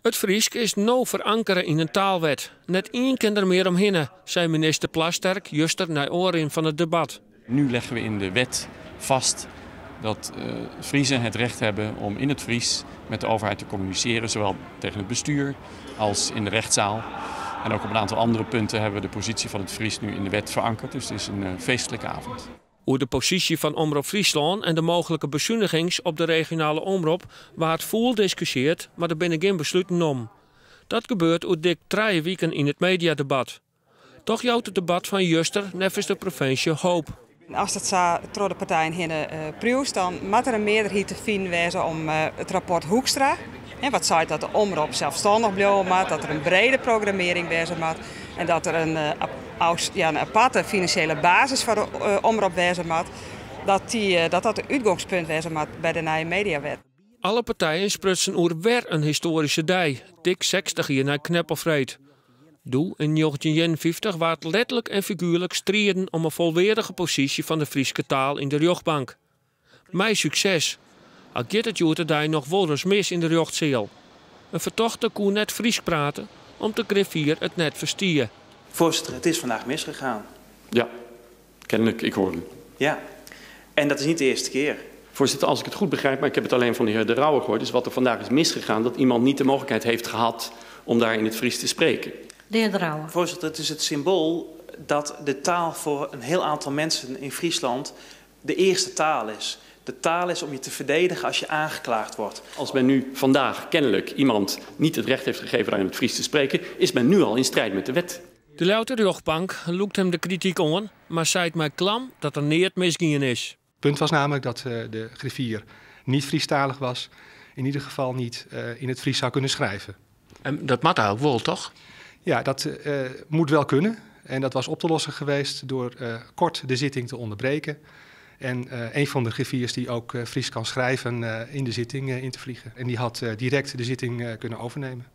Het Friesk is nou verankeren in een taalwet. Net één kan er meer omheen, zei minister Plasterk juster na oren van het debat. Nu leggen we in de wet vast dat Friezen het recht hebben om in het Fries met de overheid te communiceren, zowel tegen het bestuur als in de rechtszaal. En ook op een aantal andere punten hebben we de positie van het Fries nu in de wet verankerd. Dus het is een feestelijke avond. Over de positie van Omroep Friesland en de mogelijke bezuinigings op de regionale omroep waard veel discussieerd, maar er binnen geen besluiten om. Dat gebeurt over dik 3 weken in het mediadebat. Toch jouwt het debat van juster nevens de provincie hoop. Als het zo door de partijen heen prijst, dan moet er een meerderheid te vinden wezen om het rapport Hoekstra. Wat zei dat de omroep zelfstandig blijven moet, dat er een brede programmering wezen moet en dat er een aparte financiële basis voor de omroep wezen moet, dat het uitgangspunt wezen moet bij de nieuwe mediawet. Alle partijen sprutsen over weer een historische dag, dik 60 jaar na Kneppelvreed. Doe in 1951 waard letterlijk en figuurlijk strijden om een volwaardige positie van de Friese taal in de rechtbank. Mijn succes. Al gaat het joertedij nog wel eens mis in de rechtzaal. Een vertochte kon net Fries praten, om de griffier het net verstien. Voorzitter, het is vandaag misgegaan. Ja, kennelijk, ik hoor u. Ja, en dat is niet de eerste keer. Voorzitter, als ik het goed begrijp, maar ik heb het alleen van de heer De Rauwe gehoord, is wat er vandaag is misgegaan, dat iemand niet de mogelijkheid heeft gehad om daar in het Fries te spreken. De heer De Rauwe. Voorzitter, het is het symbool dat de taal voor een heel aantal mensen in Friesland de eerste taal is. De taal is om je te verdedigen als je aangeklaagd wordt. Als men nu vandaag kennelijk iemand niet het recht heeft gegeven daar in het Fries te spreken, is men nu al in strijd met de wet. De louter rechtbank loekt hem de kritiek aan, maar zei het mij klam dat er niet misgingen is. Het punt was namelijk dat de griffier niet Friestalig was, in ieder geval niet in het Fries zou kunnen schrijven. En dat mag ook wel, toch? Ja, dat moet wel kunnen. En dat was op te lossen geweest door kort de zitting te onderbreken. En een van de griffiers die ook Fries kan schrijven in de zitting in te vliegen. En die had direct de zitting kunnen overnemen.